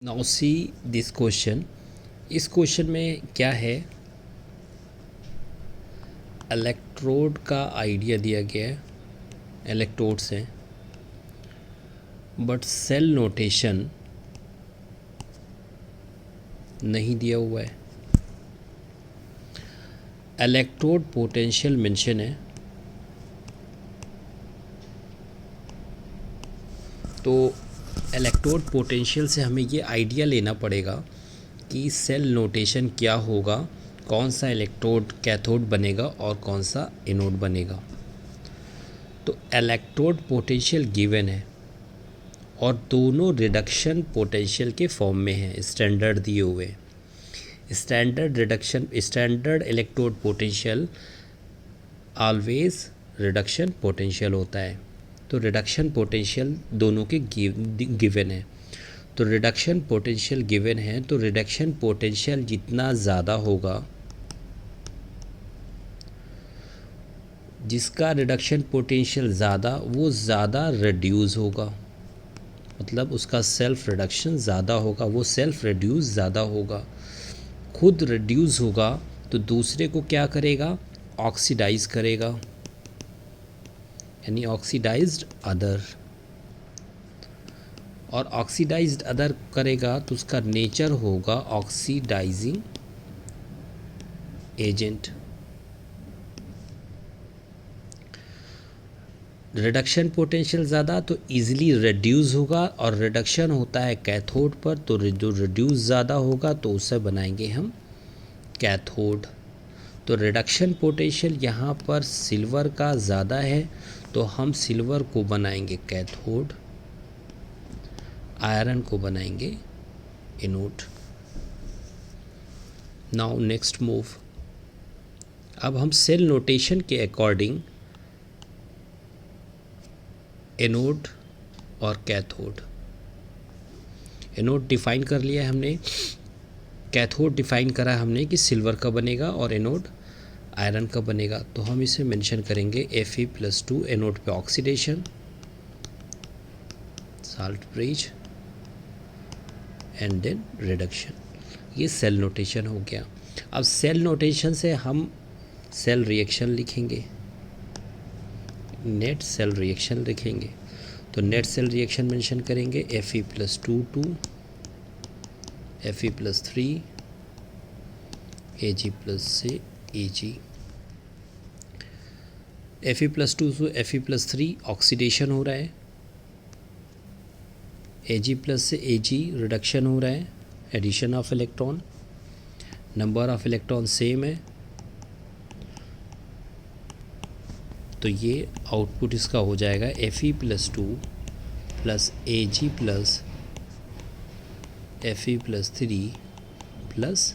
Now see this question. इस question में क्या है, इलेक्ट्रोड का आइडिया दिया गया है, इलेक्ट्रोड्स हैं, बट सेल नोटेशन नहीं दिया हुआ है। इलेक्ट्रोड पोटेंशियल मेंशन है, तो इलेक्ट्रोड पोटेंशियल से हमें ये आइडिया लेना पड़ेगा कि सेल नोटेशन क्या होगा, कौन सा इलेक्ट्रोड कैथोड बनेगा और कौन सा एनोड बनेगा। तो इलेक्ट्रोड पोटेंशियल गिवन है और दोनों रिडक्शन पोटेंशियल के फॉर्म में हैं, स्टैंडर्ड दिए हुए। Standard electrode potential always reduction potential होता है। तो रिडक्शन पोटेंशियल दोनों के गिवन है। तो रिडक्शन पोटेंशियल गिवन है, तो रिडक्शन पोटेंशियल जितना ज़्यादा होगा, जिसका रिडक्शन पोटेंशियल ज़्यादा वो ज़्यादा रिड्यूस होगा, मतलब उसका सेल्फ रिडक्शन ज़्यादा होगा, वो सेल्फ रिड्यूस ज़्यादा होगा। खुद रिड्यूस होगा तो दूसरे को क्या करेगा, ऑक्सीडाइज करेगा, यानी ऑक्सीडाइज्ड अदर। और ऑक्सीडाइज्ड अदर करेगा तो उसका नेचर होगा ऑक्सीडाइजिंग एजेंट। रिडक्शन पोटेंशियल ज़्यादा तो इजीली रिड्यूस होगा, और रिडक्शन होता है कैथोड पर, तो जो रिड्यूस ज़्यादा होगा तो उसे बनाएंगे हम कैथोड। तो रिडक्शन पोटेंशियल यहाँ पर सिल्वर का ज़्यादा है, तो हम सिल्वर को बनाएंगे कैथोड, आयरन को बनाएंगे एनोड। नाउ नेक्स्ट मूव, अब हम सेल नोटेशन के अकॉर्डिंग एनोड और कैथोड, एनोड डिफाइन कर लिया है हमने, कैथोड डिफाइन करा हमने कि सिल्वर का बनेगा और एनोड आयरन का बनेगा। तो हम इसे मेंशन करेंगे Fe+2, एनोड पे oxidation, salt bridge and then reduction. ये सेल नोटेशन हो गया। अब सेल नोटेशन से हम सेल रिएक्शन लिखेंगे, नेट सेल रिएक्शन लिखेंगे। तो नेट सेल रिएक्शन मेंशन करेंगे Fe+2 2 Fe+3 Ag+ से Ag। Fe+2 से Fe+3 ऑक्सीडेशन हो रहा है, Ag+ से Ag रिडक्शन हो रहा है, addition of electron, number of electron same है, तो ये आउटपुट इसका हो जाएगा Fe+2 plus Ag plus Fe+3 plus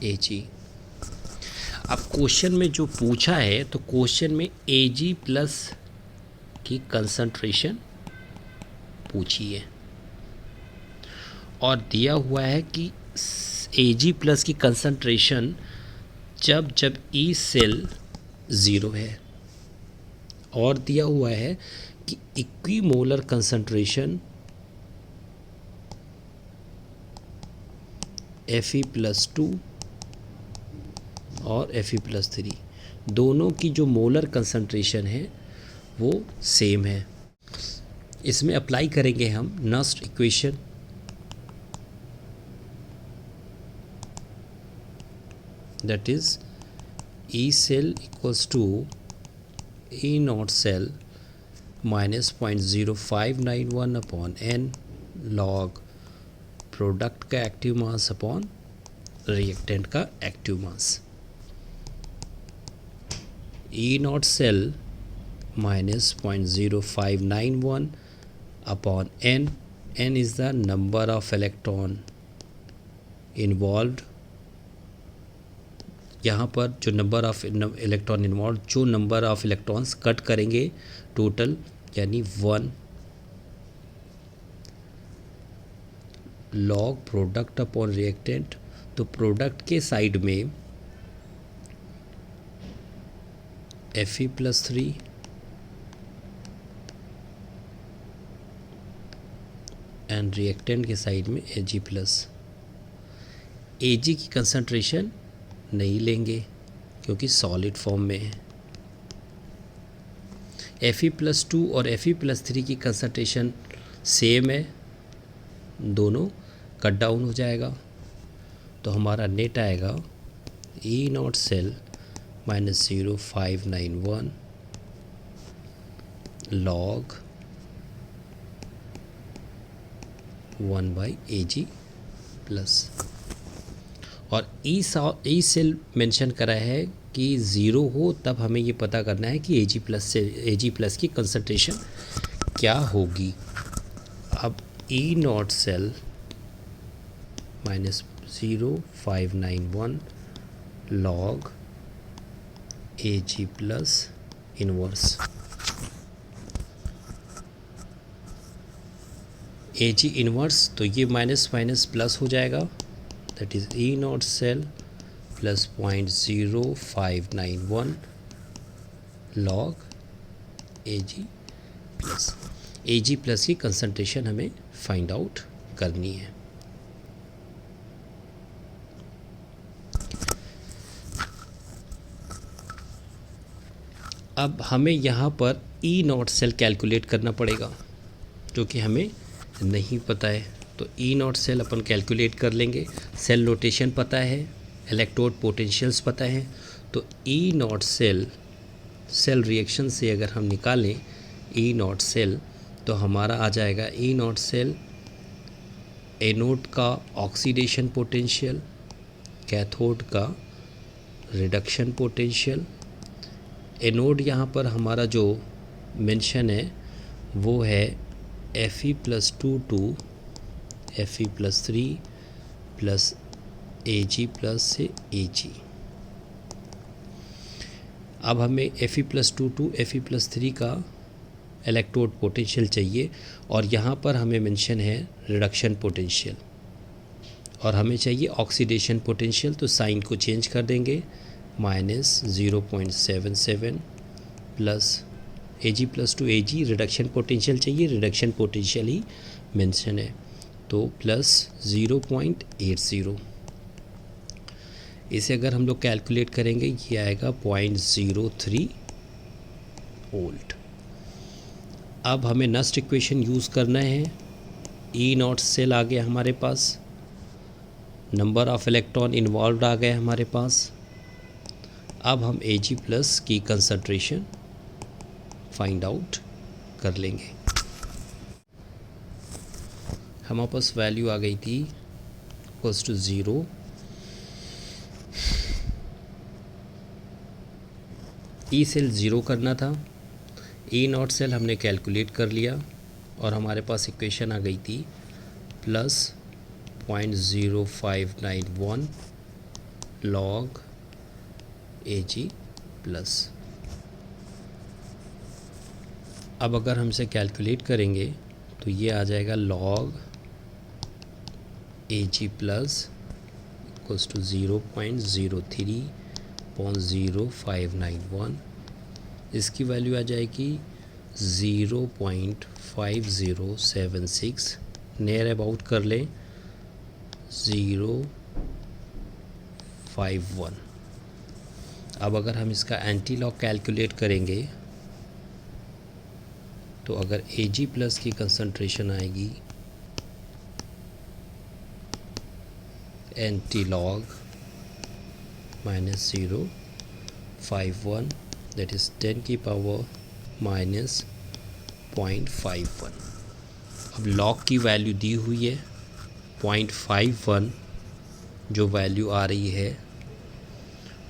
Ag। अब क्वेश्चन में जो पूछा है, तो क्वेश्चन में Ag+ की कंसंट्रेशन पूछी है और दिया हुआ है कि Ag+ की कंसंट्रेशन जब ई सेल ज़ीरो है, और दिया हुआ है कि इक्विमोलर कंसंट्रेशन Fe+2 और Fe+3 दोनों की जो मोलर कंसंट्रेशन है वो सेम है। इसमें अप्लाई करेंगे हम Nernst equation, that is E cell equals to E not cell minus 0.0591 upon n log product का एक्टिव मास अपॉन रिएक्टेंट का active mass. E not cell minus 0.0591 upon n is the number of electron involved। यहाँ पर जो number of electron involve, जो number of electrons cut करेंगे total, यानी 1 log product upon reactant. तो product के side में Fe+3 एंड रिएक्टेंट के साइड में Ag प्लस। Ag की कंसंट्रेशन नहीं लेंगे क्योंकि सॉलिड फॉर्म में है। Fe+2 और Fe+3 की कंसंट्रेशन सेम है, दोनों कट डाउन हो जाएगा, तो हमारा नेट आएगा E0 cell -0591 log 1/Ag plus. और ई सेल मेंशन करा है कि ज़ीरो हो तब हमें ये पता करना है कि Ag प्लस की कंसंट्रेशन क्या होगी। अब E0 cell -0591 log Ag plus inverse. Ag inverse तो ये माइनस माइनस प्लस हो जाएगा, that is E0 cell plus 0.0591 log Ag plus. Ag plus की कंसंट्रेशन हमें फाइंड आउट करनी है। अब हमें यहाँ पर E0 सेल कैलकुलेट करना पड़ेगा जो कि हमें नहीं पता है, तो E0 सेल अपन कैलकुलेट कर लेंगे। सेल नोटेशन पता है, इलेक्ट्रोड पोटेंशियल्स पता है, तो E0 सेल रिएक्शन से अगर हम निकालें E0 सेल तो हमारा आ जाएगा E0 सेल एनोड का ऑक्सीडेशन पोटेंशियल, कैथोड का रिडक्शन पोटेंशियल। एनोड यहाँ पर हमारा जो मेंशन है वो है Fe+2 to Fe+3 plus Ag plus से Ag। अब हमें Fe+2 to Fe+3 का इलेक्ट्रोड पोटेंशियल चाहिए और यहाँ पर हमें मेंशन है रिडक्शन पोटेंशियल और हमें चाहिए ऑक्सीडेशन पोटेंशियल, तो साइन को चेंज कर देंगे, -0.77 plus Ag+2 Ag। Reduction potential चाहिए, रिडक्शन पोटेंशियल ही मेंशन है, तो प्लस 0.80। इसे अगर हम लोग कैलकुलेट करेंगे ये आएगा 0.03 वोल्ट। अब हमें नस्ट इक्वेशन यूज़ करना है। E0 सेल आ गया हमारे पास, नंबर ऑफ इलेक्ट्रॉन इन्वॉल्व आ गए हमारे पास। अब हम Ag प्लस की कंसंट्रेशन फाइंड आउट कर लेंगे। हमारे पास वैल्यू आ गई थी equals to 0। E cell zero करना था, E0 सेल हमने कैलकुलेट कर लिया और हमारे पास इक्वेशन आ गई थी प्लस 0.0591 log Ag प्लस। अब अगर हम इसे कैलकुलेट करेंगे तो ये आ जाएगा log Ag plus equals to 0.03.0591। इसकी वैल्यू आ जाएगी 0.5076, नियर अबाउट कर लें 0.51। अब अगर हम इसका एंटी लॉग कैलकुलेट करेंगे तो अगर Ag प्लस की कंसंट्रेशन आएगी एंटी लॉग -0.51, दैट इज़ 10 की पावर -0.51। अब लॉग की वैल्यू दी हुई है 0.51, जो वैल्यू आ रही है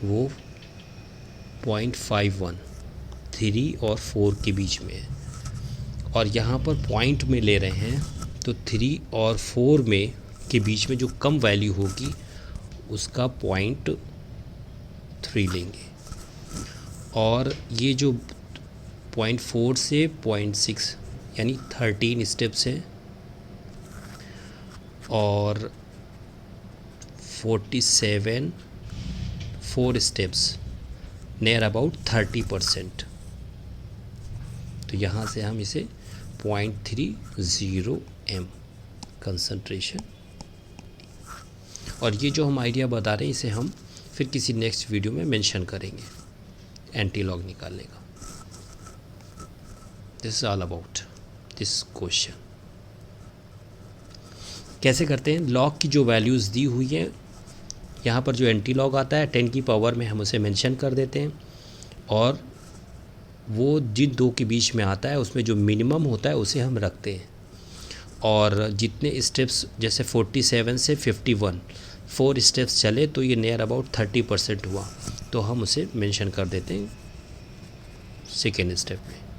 वो 0.51 3 और 4 के बीच में है और यहाँ पर पॉइंट में ले रहे हैं, तो 3 और 4 में के बीच में जो कम वैल्यू होगी उसका 0.3 लेंगे और ये जो 0.4 से 0.6 यानी 13 स्टेप्स हैं और 47 4 स्टेप्स, नियर अबाउट 30%। तो यहाँ से हम इसे 0.30 m कंसंट्रेशन। और ये जो हम आइडिया बता रहे हैं इसे हम फिर किसी नेक्स्ट वीडियो में मेंशन करेंगे एंटी लॉग निकालने का। This is all about this question. कैसे करते हैं, लॉग की जो वैल्यूज़ दी हुई हैं यहाँ पर जो एंटी लॉग आता है 10 की पावर में हम उसे मेंशन कर देते हैं, और वो जिन दो के बीच में आता है उसमें जो मिनिमम होता है उसे हम रखते हैं। और जितने स्टेप्स जैसे 47 से 51 4 स्टेप्स चले तो ये नियर अबाउट 30% हुआ, तो हम उसे मेंशन कर देते हैं सेकेंड स्टेप में।